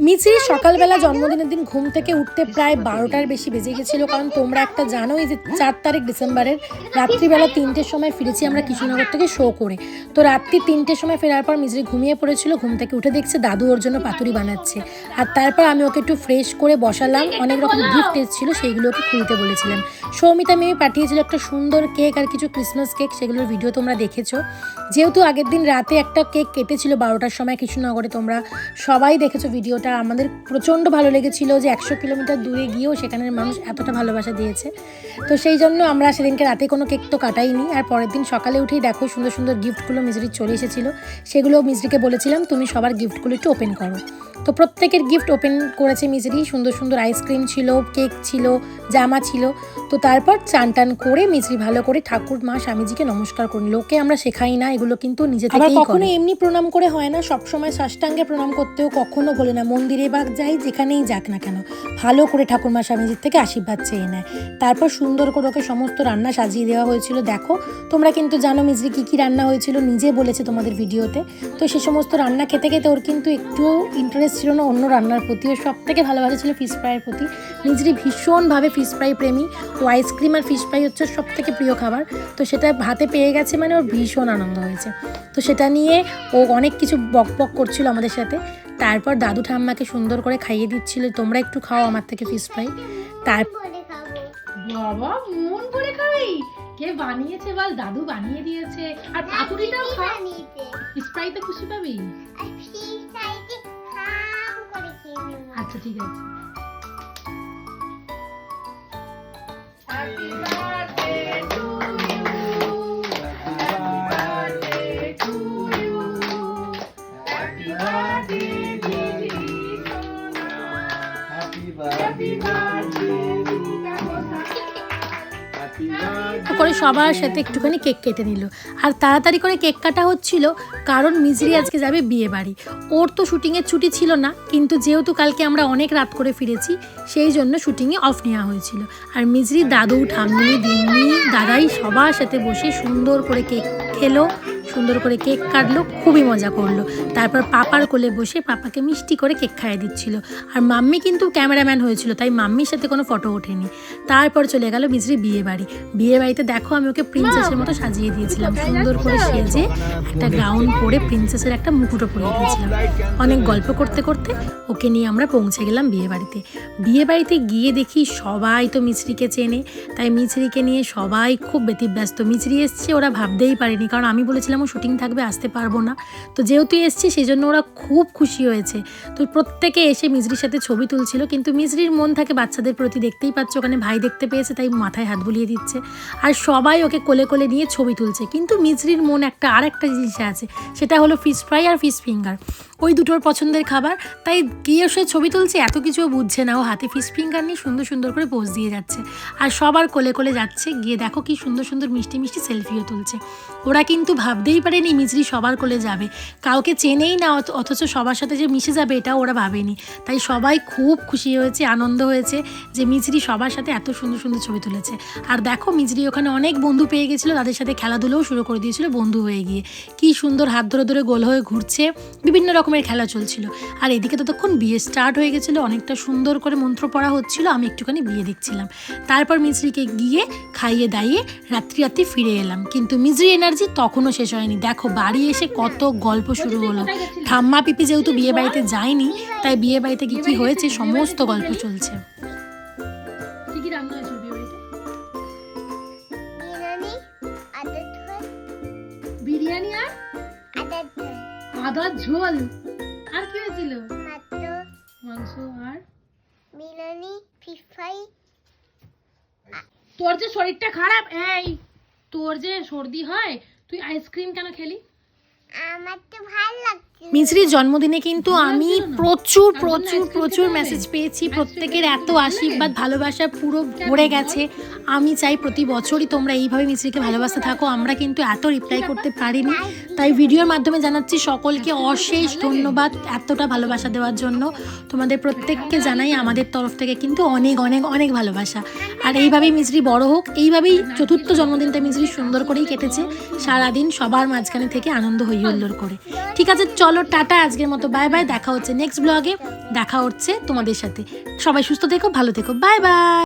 মিছির সকালবেলা জন্মদিনের দিন ঘুম থেকে উঠতে প্রায় 12টার বেশি বেজে গেছিলো, কারণ তোমরা একটা জানোই যে 4 তারিখ ডিসেম্বরের রাত্রিবেলা 3টের সময় ফিরেছি আমরা কৃষ্ণনগর থেকে শো করে। তো রাত্রি 3টের সময় ফেরার পর মিছরি ঘুমিয়ে পড়েছিল। ঘুম থেকে উঠে দেখছে দাদু ওর জন্য পাতুরি বানাচ্ছে। আর তারপর আমি ওকে একটু ফ্রেশ করে বসালাম। অনেক রকম গিফট এসেছিলো, সেইগুলো ওকে খুলতে বলেছিলাম। সৌমিতা মেয়ে পাঠিয়েছিল একটা সুন্দর কেক আর কিছু ক্রিসমাস কেক, সেগুলোর ভিডিও তোমরা দেখেছো। যেহেতু আগের দিন রাতে একটা কেক কেটেছিল 12টার সময় কৃষ্ণনগরে, তোমরা সবাই দেখেছো ভিডিওটা। আমাদের প্রচণ্ড ভালো লেগেছিল যে 100 কিলোমিটার দূরে গিয়েও সেখানের মানুষ এতটা ভালোবাসা দিয়েছে। তো সেই জন্য আমরা সেদিনকে রাতে কোনো কেক তো কাটাইনি। আর পরের দিন সকালে উঠেই দেখো সুন্দর সুন্দর গিফটগুলো মিছরির চলে এসেছিলো। সেগুলো মিছরিকে বলেছিলাম তুমি সবার গিফটগুলো একটু ওপেন করো। তো প্রত্যেকের গিফট ওপেন করেছে মিছরি। সুন্দর সুন্দর আইসক্রিম ছিল, কেক ছিল, জামা ছিল। তো তারপর চান টান করে মিছরি ভালো করে ঠাকুর মা স্বামীজিকে নমস্কার করে নিল। ওকে আমরা শেখাই না, এগুলো কিন্তু নিজে থেকেই করে। কখনো এমনি প্রণাম করে হয় না, সবসময় সাষ্টাঙ্গে প্রণাম করতেও কখনো বলে না। মন্দিরে বা যাই যেখানেই যাক না কেন ভালো করে ঠাকুর মা স্বামীজির থেকে আশীর্বাদ চেয়ে নেয়। তারপর সুন্দর করে ওকে সমস্ত রান্না সাজিয়ে দেওয়া হয়েছিল। দেখো তোমরা কিন্তু জানো মিছরি কী কী রান্না হয়েছিল, নিজে বলেছে তোমাদের ভিডিওতে। তো সে সমস্ত রান্না খেতে খেতে ওর কিন্তু একটু ইন্টারেস্ট ছিল না অন্য রান্নার প্রতি। ওর সব থেকে ভালোবাসা ছিল ফিশ ফ্রাইয়ের প্রতি। মিছরি ভীষণভাবে ফিশ ফ্রাই প্রেমী। ও আইসক্রিম আর ফিশ ফ্রাই হচ্ছে সব থেকে প্রিয় খাবার। তো সেটা হাতে পেয়ে গেছে মানে ওর ভীষণ আনন্দ হয়েছে। তো সেটা নিয়ে ও অনেক কিছু বক বক করছিল আমাদের সাথে। তারপর দাদু ঠাম্মাকে সুন্দর করে খাইয়ে দিচ্ছিল, তোমরা একটু খাও আমার থেকে ফিশ ফ্রাই। তারপর বাবা মন করে খাই, কে বানিয়েছে বল? দাদু বানিয়ে দিয়েছে। আর পাতুরিটাও খা, ফিশ ফ্রাইতে খুশি পাবি। আচ্ছা ঠিক আছে। Happy birthday to you. Happy birthday to you. Happy birthday dear Sona. Happy birthday করে সবার সাথে একটুখানি কেক কেটে নিল। আর তাড়াতাড়ি করে কেক কাটা হচ্ছিল, কারণ মিছরি আজকে যাবে বিয়ে বাড়ি। ওর তো শুটিংয়ের ছুটি ছিল না, কিন্তু যেহেতু কালকে আমরা অনেক রাত করে ফিরেছি সেই জন্য শুটিংয়ে অফ নেওয়া হয়েছিল। আর মিছরি দাদু ঠাম্মি দিম্মি দাদাই সবার সাথে বসে সুন্দর করে কেক খেলো, সুন্দর করে কেক কাটলো, খুবই মজা করলো। তারপর পাপার কোলে বসে পাপাকে মিষ্টি করে কেক খাইয়ে দিচ্ছিল। আর মাম্মি কিন্তু ক্যামেরাম্যান হয়েছিল, তাই মাম্মির সাথে কোনো ফটো ওঠেনি। তারপর চলে গেল মিছরি বিয়ে বাড়ি। বিয়ে বাড়িতে দেখো আমি ওকে প্রিন্সেসের মতো সাজিয়ে দিয়েছিলাম। সুন্দর করে সেজে একটা গাউন পরে প্রিন্সেসের একটা মুকুটও পরিয়ে দিয়েছিলাম। অনেক গল্প করতে করতে ওকে নিয়ে আমরা পৌঁছে গেলাম বিয়ে বাড়িতে। বিয়ে বাড়িতে গিয়ে দেখি সবাই তো মিছরিকে চেনে, তাই মিছরিকে নিয়ে সবাই খুব ব্যতিব্যস্ত। মিছরি এসছে ওরা ভাবতেই পারেনি, কারণ আমি বলেছিলাম ও শুটিং থাকবে আসতে পারবো না। তো যেহেতু এসছে সেই জন্য ওরা খুব খুশি হয়েছে। তো প্রত্যেকে এসে মিছরির সাথে ছবি তুলছিল, কিন্তু মিছরির মন থাকে বাচ্চাদের প্রতি, দেখতেই পাচ্ছ ওখানে ভাই দেখতে পেয়েছে তাই মাথায় হাত বুলিয়ে দিচ্ছে। আর সবাই ওকে কোলে কোলে নিয়ে ছবি তুলছে। কিন্তু মিছরির মন আর একটা জিনিসে আছে, সেটা হলো ফিশ ফ্রাই আর ফিশ ফিঙ্গার। ওই দুটোর পছন্দের খাবার, তাই গিয়ে সে ছবি তুলছে, এত কিছু বুঝছে না। ও হাতে ফিশ ফিঙ্গার নিয়ে সুন্দর সুন্দর করে পোজ দিয়ে যাচ্ছে আর সবার কোলে কোলে যাচ্ছে। গিয়ে দেখো কি সুন্দর সুন্দর মিষ্টি মিষ্টি সেলফিও তুলছে। ওরা কিন্তু ভাবতেই পারেনি মিছরি সবার কোলে যাবে, কাউকে চেনেই না, অথচ সবার সাথে যে মিশে যাবে এটা ওরা ভাবেনি। তাই সবাই খুব খুশি হয়েছে, আনন্দ হয়েছে যে মিছরি সবার সাথে এত সুন্দর সুন্দর ছবি তুলেছে। আর দেখো মিছরি ওখানে অনেক বন্ধু পেয়ে গেছিলো, তাদের সাথে খেলাধুলোও শুরু করে দিয়েছিল বন্ধু হয়ে গিয়ে। কি সুন্দর হাত ধরে ধরে গোল হয়ে ঘুরছে, বিভিন্ন রকমের খেলা চলছিল। আর এদিকে ততক্ষণ বিয়ে স্টার্ট হয়ে গেছিলো, অনেকটা সুন্দর করে মন্ত্র পড়া হচ্ছিল, আমি একটুখানি বিয়ে দেখছিলাম। তারপর মিছরিকে গিয়ে খাইয়ে দাইয়ে রাত্রি ফিরে এলাম। কিন্তু মিছরি এনার্জি তখনও শেষ হয়নি। দেখো বাড়ি এসে কত গল্প শুরু হলো। ঠাম্মা পিপি যেহেতু বিয়ে বাড়িতে যায়নি, তাই বিয়ে বাড়িতে কি কি হয়েছে সমস্ত গল্প চলছে। কি কি রান্না হয়েছিল বিয়ে বাড়িতে? বিরিয়ানি আর আদার ঝোল। আর কি হয়েছিল? মাংস আর বিরিয়ানি, ফিশ ফ্রাই। তোর যে শরীরটা খারাপ, এই তোর যে সর্দি হয়, তুই আইসক্রিম কেন খেলি? আমার তো ভালো লাগছে। মিছরির জন্মদিনে কিন্তু আমি প্রচুর প্রচুর প্রচুর মেসেজ পেয়েছি। প্রত্যেকের এত আশীর্বাদ ভালোবাসা পুরো ভরে গেছে। আমি চাই প্রতি বছরই তোমরা এইভাবে মিছরিকে ভালোবাসতে থাকো। আমরা কিন্তু এত রিপ্লাই করতে পারিনি, তাই ভিডিওর মাধ্যমে জানাচ্ছি সকলকে অশেষ ধন্যবাদ এতটা ভালোবাসা দেওয়ার জন্য। তোমাদের প্রত্যেককে জানাই আমাদের তরফ থেকে কিন্তু অনেক অনেক অনেক ভালোবাসা। আর এইভাবেই মিছরি বড় হোক, এইভাবেই চতুর্থ জন্মদিনটা মিছরি সুন্দর করেই কেটেছে, সারাদিন সবার মাঝখানে থেকে আনন্দ হই হুল্লোড় করে। ঠিক আছে, চলো টাটা, আজকের মতো বাই বাই। দেখা হচ্ছে নেক্সট ব্লগে, দেখা হচ্ছে তোমাদের সাথে। সবাই সুস্থ থেকো, ভালো থেকো, বাই বাই।